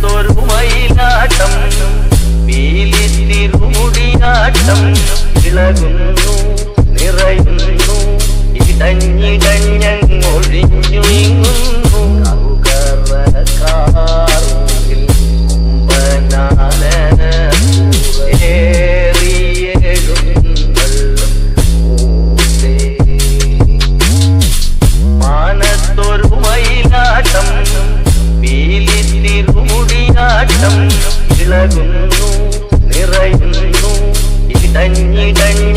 മാനത്തൊരു മയിലാട്ടം പീലിത്തിരുമുടിയാട്ടം ഇളകുന്നു നിറയുന്നു ഇടഞ്ഞിടഞ്ഞൊഴിഞ്ഞു നീങ്ങുന്നു കറുകറക്കാറിൽ കൊമ്പനാന മാനത്തൊരു മയിലാട്ടം പീലിത്തിരുമുടിയാട്ടം ഇളകുന്നു നിറയുന്നു ഇടഞ്ഞിടഞ്ഞൊഴിഞ്ഞു